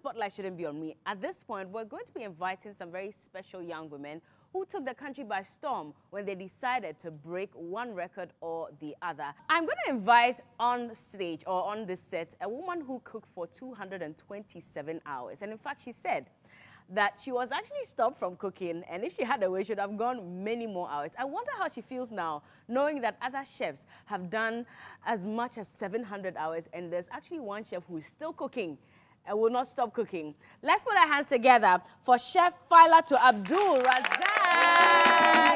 spotlight shouldn't be on me. At this point, we're going to be inviting some very special young women who took the country by storm when they decided to break one record or the other. I'm going to invite on stage or on this set a woman who cooked for 227 hours. And in fact, she said that she was actually stopped from cooking, and if she had a way, she would have gone many more hours. I wonder how she feels now, knowing that other chefs have done as much as 700 hours, and there's actually one chef who is still cooking and will not stop cooking. Let's put our hands together for Chef Failatu Adu Sarfowah.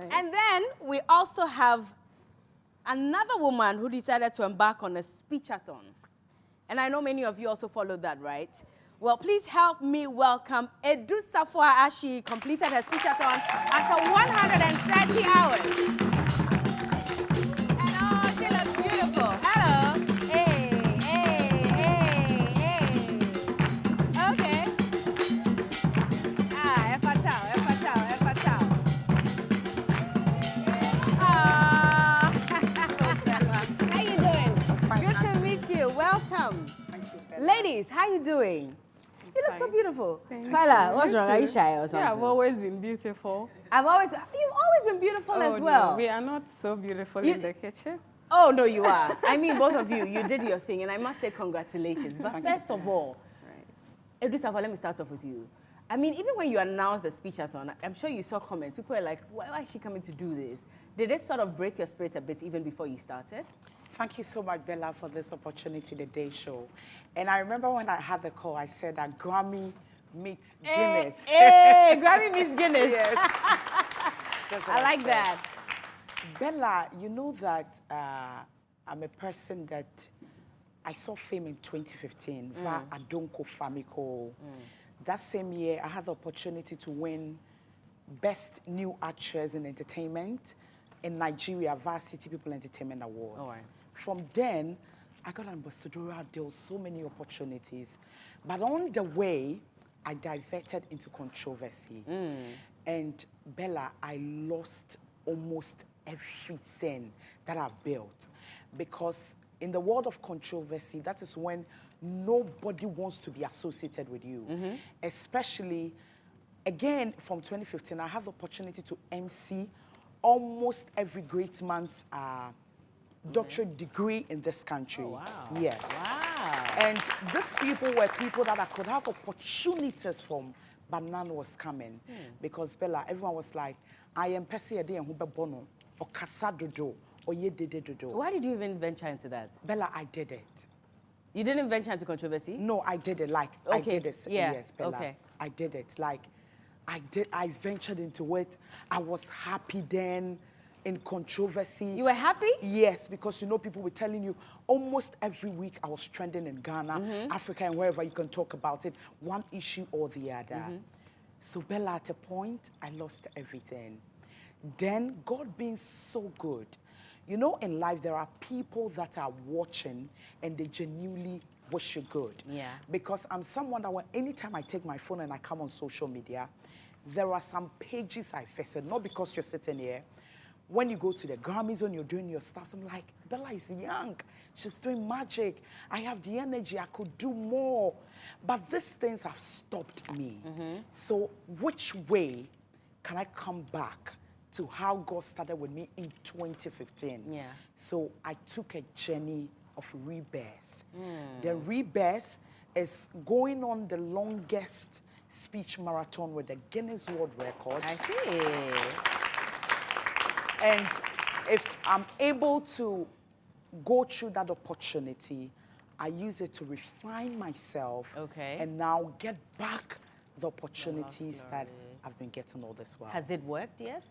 And then we also have another woman who decided to embark on a speechathon. And I know many of you also followed that, right? Well, please help me welcome Adu Sarfowah as she completed her speechathon after 130 hours. And oh, she looks beautiful. Hello. Hey, hey, hey, hey. Okay. Ah, Efatao, Efatao, Efatao. How you doing? Good to meet you. Welcome. Thank you, Ladies, how you doing? You look so beautiful. Thank Faila, you. what's You wrong? Are you too. shy or something? Yeah, I've always been beautiful. You've always been beautiful as well. No, we are not so beautiful You- in the kitchen. Oh, no, you are. I mean, both of you, you did your thing, and I must say congratulations. But first of all, Adu Sarfowah, let me start off with you. I mean, even when you announced the speechathon, I'm sure you saw comments. People were like, why is she coming to do this? Did it sort of break your spirit a bit even before you started? Thank you so much, Bella, for this opportunity, the day show. And I remember when I had the call, I said that Grammy meets Guinness. Hey, Grammy meets Guinness. Yes. That's what I like said. that. Bella, you know that I'm a person that I saw fame in 2015 via Adonko Famiko. That same year, I had the opportunity to win Best New Actress in Entertainment in Nigeria via City People Entertainment Awards. All right. From then, I got ambassadorial deals, so many opportunities. But on the way, I diverted into controversy. And Bella, I lost almost everything that I've built. Because in the world of controversy, that is when nobody wants to be associated with you. Especially, again, from 2015, I have the opportunity to MC almost every great man's doctorate degree in this country. Oh, wow. Yes. Wow. And these people were people that I could have opportunities from, but none was coming. Because Bella, everyone was like, I am Pesi Ede and Hube Bono, or Casadodo, or Ye Dede Dodo. Why did you even venture into that? Bella, I did it. You didn't venture into controversy? No, I did it. Like, I Okay. did it. Yeah. Yes, Bella. Okay. I did it. Like, I ventured into it. I was happy then in controversy. You were happy? Yes, because you know people were telling you almost every week I was trending in Ghana, Africa, and wherever you can talk about it, one issue or the other. So Bella, at a point, I lost everything. Then God being so good, you know, in life there are people that are watching and they genuinely wish you good. Yeah. Because I'm someone that anytime I take my phone and I come on social media, there are some pages I visit, not because you're sitting here. When you go to the Grammys, when you're doing your stuff, I'm like, Bella is young. She's doing magic. I have the energy. I could do more. But these things have stopped me. So which way can I come back to how God started with me in 2015? Yeah. So I took a journey of rebirth. The rebirth is going on the longest speech marathon with the Guinness World Record. I see. And if I'm able to go through that opportunity, I use it to refine myself. Okay. And now get back the opportunities that I've been getting all this while. Has it worked yet?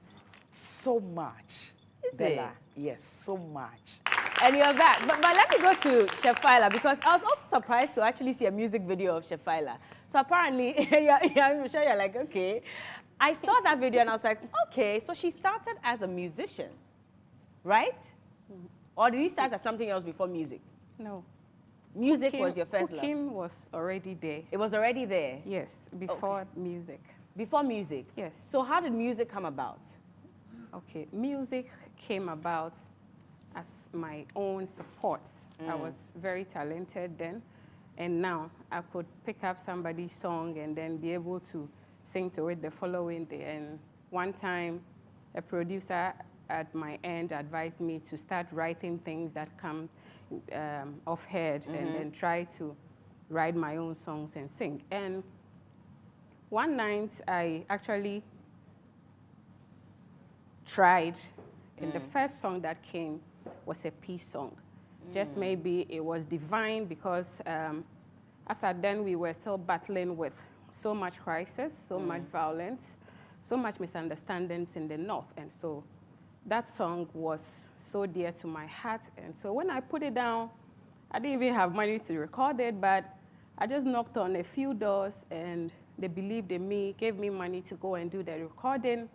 So much. Is Bella, it? yes, so much. And you're back. But let me go to Chef Failatu, because I was also surprised to actually see a music video of Chef Failatu. So apparently, I'm sure you're like, okay. I saw that video and I was like, okay, so she started as a musician, right? Or did you start as something else before music? No. Music was your first love? Cooking was already there. It was already there? Yes, before music. Before music? Yes. So how did music come about? Okay, music came about as my own support. I was very talented then, and now I could pick up somebody's song and then be able to sing to it the following day. And one time, a producer at my end advised me to start writing things that come off head and then try to write my own songs and sing. And one night, I actually tried, and the first song that came was a peace song. Just maybe it was divine because as at then we were still battling with so much crisis, so much violence, so much misunderstandings in the north. And so that song was so dear to my heart. And so when I put it down, I didn't even have money to record it, but I just knocked on a few doors and they believed in me, gave me money to go and do the recording.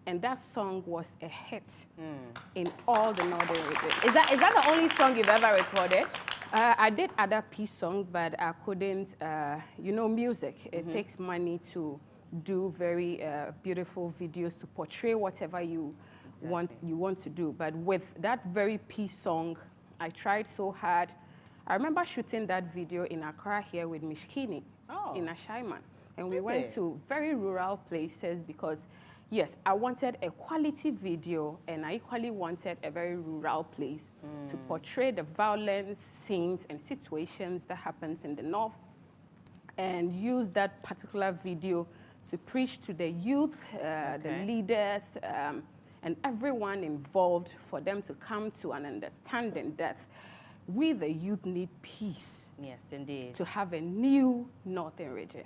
And that song was a hit in all the northern regions. Is that the only song you've ever recorded? I did other peace songs, but I couldn't, you know, music. It takes money to do very beautiful videos to portray whatever you want to do. But with that very peace song, I tried so hard. I remember shooting that video in Accra here with Mishkini in Ashaiman. And we went to very rural places because yes, I wanted a quality video, and I equally wanted a very rural place to portray the violence, scenes, and situations that happens in the north, and use that particular video to preach to the youth, the leaders, and everyone involved for them to come to an understanding that we, the youth, need peace. Yes, indeed. To have a new northern region.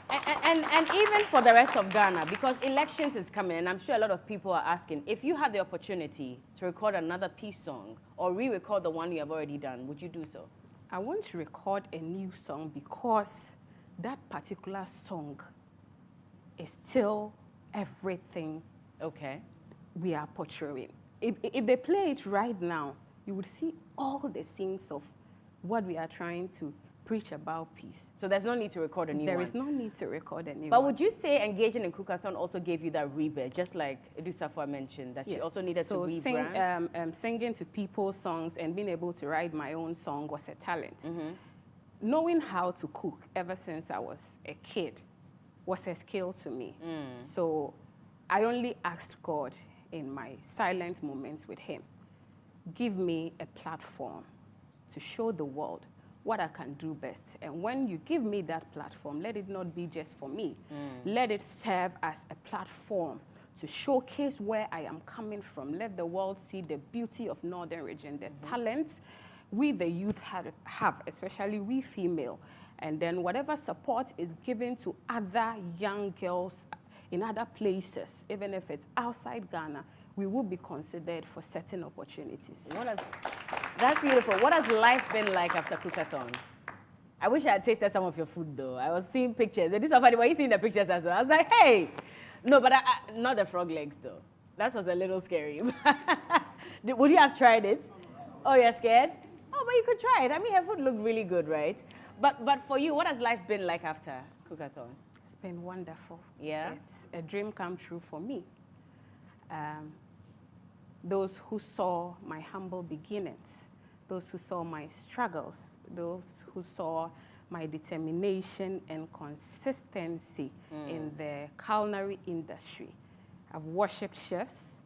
And even for the rest of Ghana, because elections is coming, and I'm sure a lot of people are asking, if you had the opportunity to record another peace song or re-record the one you have already done, would you do so? I want to record a new song because that particular song is still everything we are portraying. If they play it right now, you would see all the scenes of what we are trying to preach about peace. So there's no need to record a new one? There is no need to record a new one. But would you say engaging in Cookathon also gave you that rebirth, just like Adu Sarfowah mentioned, that she also needed to rebrand? Singing to people's songs and being able to write my own song was a talent. Knowing how to cook ever since I was a kid was a skill to me. So I only asked God in my silent moments with him, give me a platform to show the world what I can do best. And when you give me that platform, let it not be just for me. Let it serve as a platform to showcase where I am coming from. Let the world see the beauty of Northern Region, the talents we, the youth, have, especially we female. And then whatever support is given to other young girls in other places, even if it's outside Ghana, we will be considered for certain opportunities. That's beautiful. What has life been like after Cookathon? I wish I had tasted some of your food, though. I was seeing pictures. It is so funny. Were you seeing the pictures as well? I was like, hey. No, but not the frog legs, though. That was a little scary. Would you have tried it? Oh, you're scared? Oh, but you could try it. I mean, her food looked really good, right? But for you, what has life been like after Cookathon? It's been wonderful. Yeah? It's a dream come true for me. Those who saw my humble beginnings, those who saw my struggles, those who saw my determination and consistency in the culinary industry. I've worshipped chefs,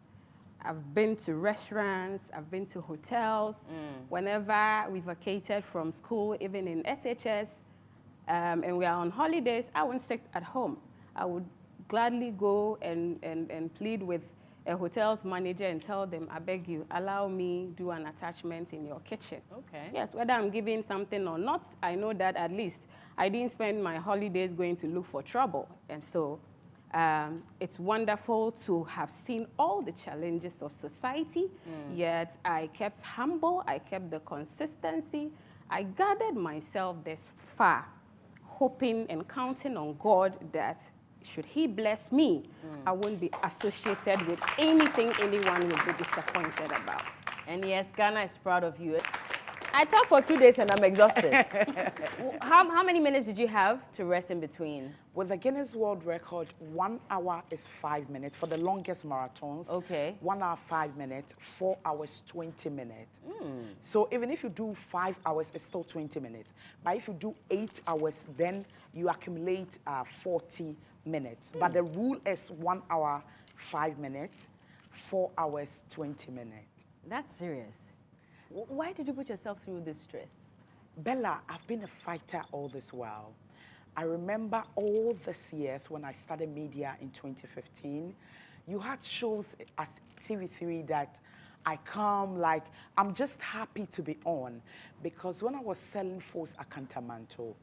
I've been to restaurants, I've been to hotels. Whenever we vacated from school, even in SHS, and we are on holidays, I wouldn't sit at home. I would gladly go and plead with a hotel's manager and tell them, I beg you, allow me do an attachment in your kitchen. Okay. Yes, whether I'm giving something or not, I know that at least I didn't spend my holidays going to look for trouble. And so it's wonderful to have seen all the challenges of society, yet I kept humble, I kept the consistency, I gathered myself this far, hoping and counting on God that should he bless me, I won't be associated with anything anyone will be disappointed about. And yes, Ghana is proud of you. I talked for 2 days and I'm exhausted. How many minutes did you have to rest in between? With the Guinness World Record, 1 hour is 5 minutes for the longest marathons. Okay. 1 hour, 5 minutes, 4 hours, 20 minutes. So even if you do 5 hours, it's still 20 minutes. But if you do 8 hours, then you accumulate 40 minutes. But the rule is 1 hour, 5 minutes, 4 hours, 20 minutes. That's serious. Why did you put yourself through this stress? Bella, I've been a fighter all this while. I remember all these years when I started media in 2015, you had shows at TV3 that I come like, I'm just happy to be on. Because when I was selling foods at Cantamanto,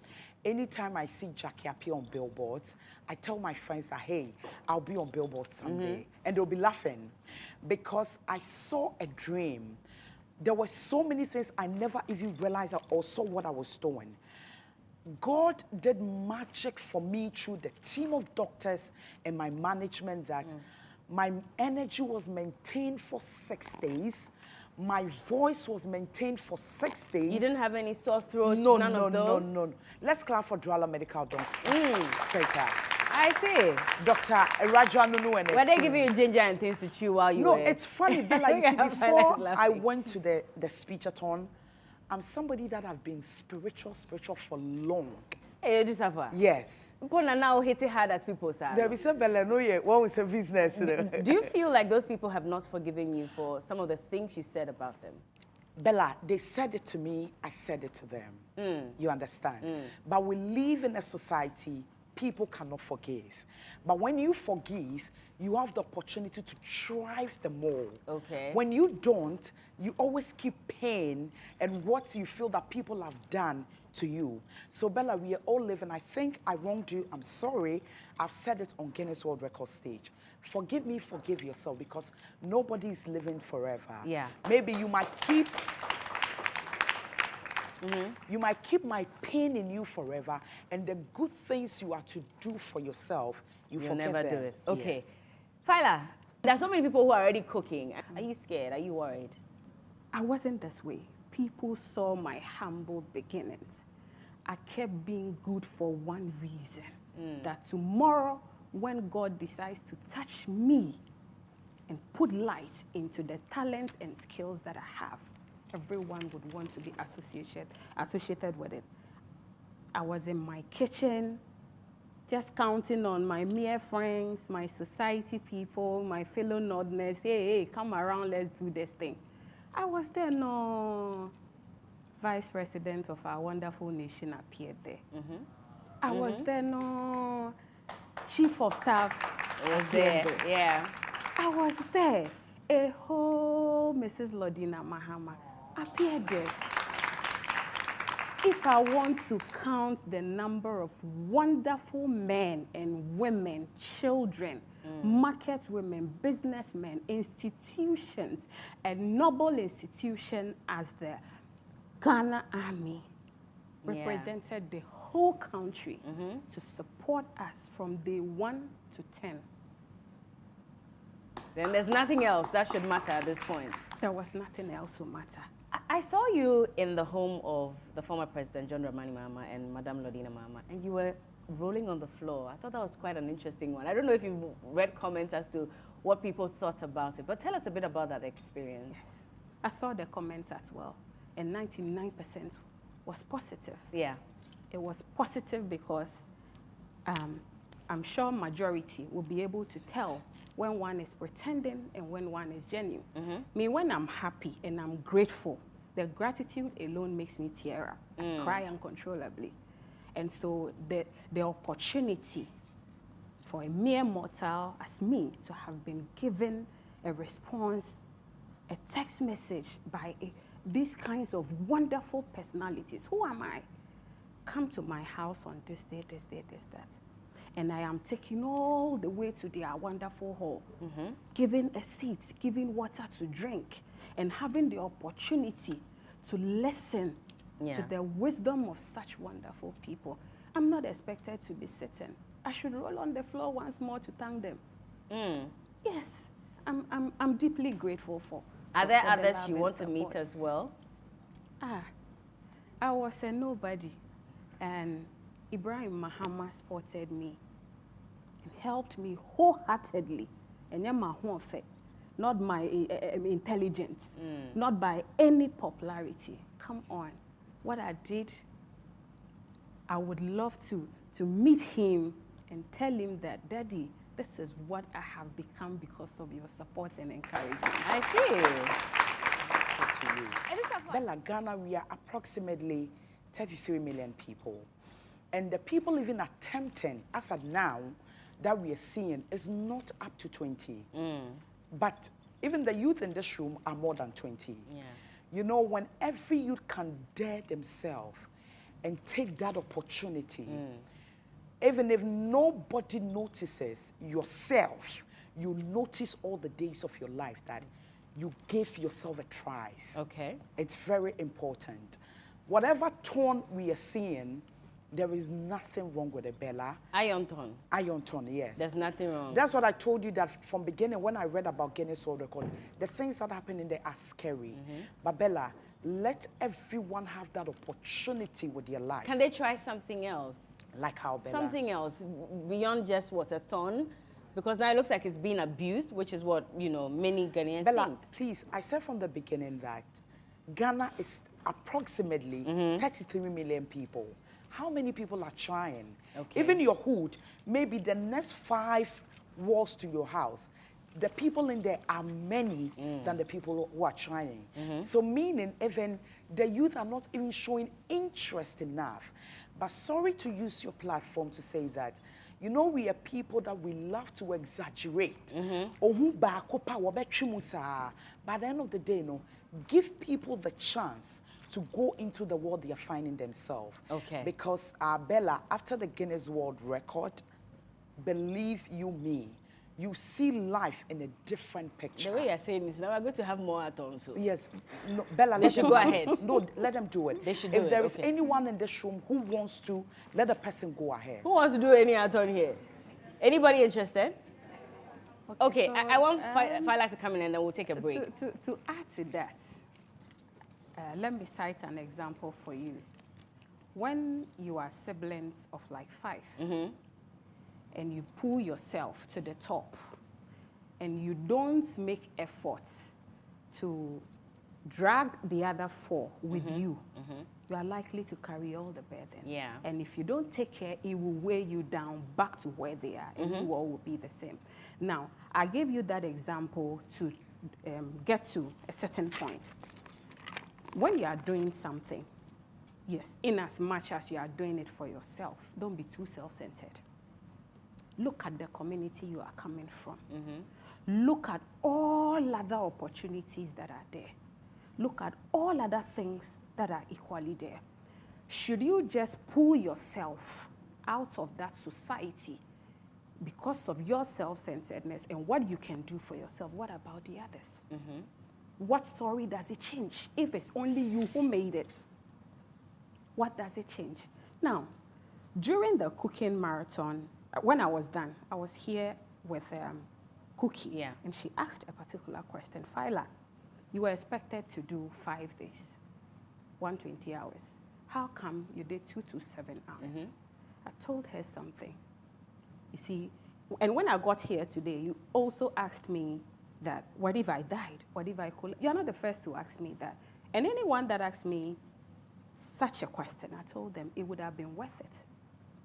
anytime I see Jackie appear on billboards, I tell my friends that, hey, I'll be on billboards someday. And they'll be laughing. Because I saw a dream. There were so many things I never even realized or saw what I was doing. God did magic for me through the team of doctors and my management that my energy was maintained for 6 days. My voice was maintained for 6 days. You didn't have any sore throats, No. Let's clap for Douala Medical Center. I see. Dr. Rajwa Nunu and Were they giving you ginger and things to chew while you were... No, it's funny, Bella, you see, before I went to the speech-a-thon, I'm somebody that have been spiritual for long. Hey, Adu Sarfowah. Yes. People are now hitting hard at people, sir. There is a Bella, no, yeah, one with a business. Do you feel like those people have not forgiven you for some of the things you said about them? Bella, they said it to me, I said it to them. You understand? But we live in a society, people cannot forgive. But when you forgive, you have the opportunity to thrive the more. Okay. When you don't, you always keep pain and what you feel that people have done to you. So Bella, we are all living. I think I wronged you. I'm sorry. I've said it on Guinness World Record stage. Forgive me, forgive yourself, because nobody is living forever. Yeah. Maybe you might keep you might keep my pain in you forever, and the good things you are to do for yourself, you'll forget never them. do it. Okay. Yes. Faila, there are so many people who are already cooking. Are you scared? Are you worried? I wasn't this way. People saw my humble beginnings. I kept being good for one reason, that tomorrow, when God decides to touch me and put light into the talents and skills that I have, everyone would want to be associated with it. I was in my kitchen, just counting on my mere friends, my society people, my fellow Northerners. Hey, come around, let's do this thing. I was there, no. Vice President of our wonderful nation appeared there. I was there, no. Chief of Staff was there. Yeah. I was there. A whole Mrs. Lodina Mahama appeared there. If I want to count the number of wonderful men and women, children, market women, businessmen, institutions, a noble institution as the Ghana Army represented the whole country to support us from day 1 to 10. Then there's nothing else that should matter at this point. There was nothing else to matter. I saw you in the home of the former president, John Dramani Mahama, and Madame Lodina Mahama, and you were rolling on the floor. I thought that was quite an interesting one. I don't know if you've read comments as to what people thought about it, but tell us a bit about that experience. Yes. I saw the comments as well, and 99% was positive. Yeah. It was positive because I'm sure majority will be able to tell when one is pretending and when one is genuine. Me, when I'm happy and I'm grateful, the gratitude alone makes me tear up. I cry uncontrollably. And so the opportunity for a mere mortal as me to have been given a response, a text message by these kinds of wonderful personalities. Who am I? Come to my house on this day, this day, this, that. And I am taken all the way to their wonderful hall, giving a seat, giving water to drink, and having the opportunity to listen to the wisdom of such wonderful people. I'm not expected to be sitting. I should roll on the floor once more to thank them. Yes, I'm deeply grateful for Are there for others love you and want to meet support. as well? I was a nobody, and Ibrahim Mahama spotted me and helped me wholeheartedly. And not my intelligence, not by any popularity. Come on. What I did, I would love to meet him and tell him that, Daddy, this is what I have become because of your support and encouragement. I see. To you. Bella, Ghana, we are approximately 33 million people. And the people even attempting, as of now, that we are seeing is not up to 20. But even the youth in this room are more than 20. Yeah. You know, when every youth can dare themselves and take that opportunity, even if nobody notices yourself, you notice all the days of your life that you gave yourself a try. Okay. It's very important. Whatever tone we are seeing, there is nothing wrong with it, Bella. Iron tone. Iron tone, yes. There's nothing wrong. That's what I told you that from beginning when I read about Guinness World Record, the things that happen in there are scary. But Bella, let everyone have that opportunity with their lives. Can they try something else? Like how, Bella? Something else beyond just what a thorn, because now it looks like it's being abused, which is what, you know, many Ghanaians Bella, think. please, I said from the beginning that Ghana is approximately 33 million people. How many people are trying? Okay. Even your hood, maybe the next 5 walls to your house, the people in there are many than the people who are trying. So meaning even the youth are not even showing interest enough. But sorry to use your platform to say that, you know, we are people that we love to exaggerate. By the end of the day, no, give people the chance to go into the world they are finding themselves. Okay. Because Bella, after the Guinness World Record, believe you me, you see life in a different picture. The way you're saying this, now we're going to have more at-ons. So. Yes, no, Bella, They should go ahead. No, let them do it. They should do If it, there is okay. anyone in this room who wants to, let the person go ahead. Who wants to do any at-on here? Anybody interested? Okay, so, I want Faila to come in and then we'll take a break. To add to that, let me cite an example for you. When you are siblings of like 5, and you pull yourself to the top, and you don't make efforts to drag the other 4 with you, you are likely to carry all the burden. Yeah. And if you don't take care, it will weigh you down back to where they are, and you all will be the same. Now, I gave you that example to get to a certain point. When you are doing something, yes, in as much as you are doing it for yourself, don't be too self-centered. Look at the community you are coming from. Look at all other opportunities that are there. Look at all other things that are equally there. Should you just pull yourself out of that society because of your self-centeredness and what you can do for yourself, what about the others? What story does it change? If it's only you who made it, what does it change? Now, during the cooking marathon, when I was done, I was here with Cookie, Yeah. and she asked a particular question. Faila, you were expected to do 5 days, 120 hours. How come you did 2 to 7 hours? I told her something. You see, and when I got here today, you also asked me that, what if I died? What if I could? You're not the first to ask me that. And anyone that asked me such a question, I told them it would have been worth it.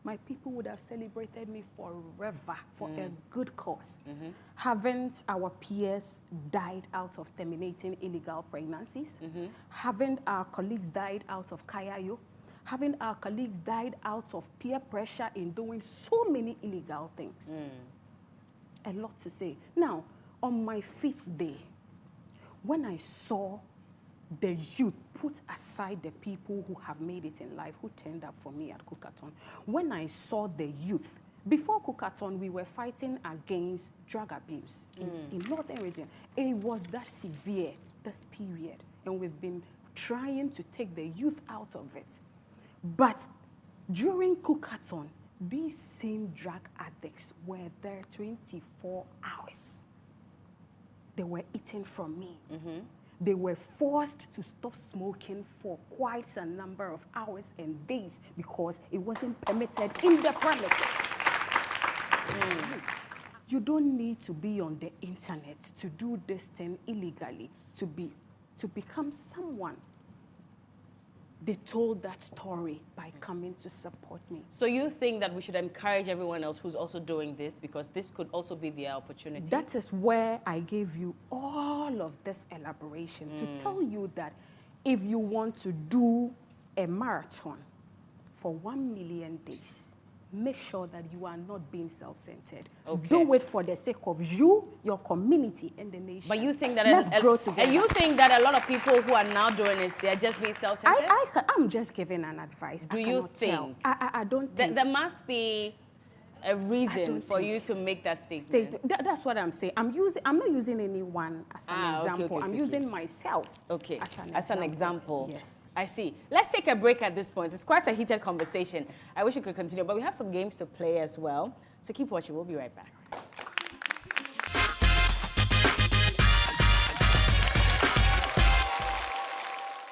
My people would have celebrated me forever for a good cause. Haven't our peers died out of terminating illegal pregnancies? Haven't our colleagues died out of kayayo? Haven't our colleagues died out of peer pressure in doing so many illegal things? A lot to say. Now, on my 5th day, when I saw the youth, put aside the people who have made it in life, who turned up for me at Cookathon. When I saw the youth, before Cookathon, we were fighting against drug abuse in Northern region. It was that severe, this period, and we've been trying to take the youth out of it. But During cookathon, these same drug addicts were there 24 hours. They were eating from me. They were forced to stop smoking for quite a number of hours and days because it wasn't permitted in the premises. You don't need to be on the internet to do this thing illegally, to become someone. They told that story by coming to support me. So you think that we should encourage everyone else who's also doing this, because this could also be their opportunity? That is where I gave you all of this elaboration to tell you that if you want to do a marathon for 1 million days, make sure that you are not being self-centered. Okay. Do it for the sake of you, your community, and the nation. But you think that let's grow together. And you think that a lot of people who are now doing this, they're just being self-centered? I'm just giving an advice. Do you think? I don't think. There must be a reason for you to make that statement. That's what I'm saying. I'm not using anyone as an example. I'm using myself as an example. Yes. I see. Let's take a break at this point. It's quite a heated conversation. I wish we could continue, but we have some games to play as well. So keep watching. We'll be right back.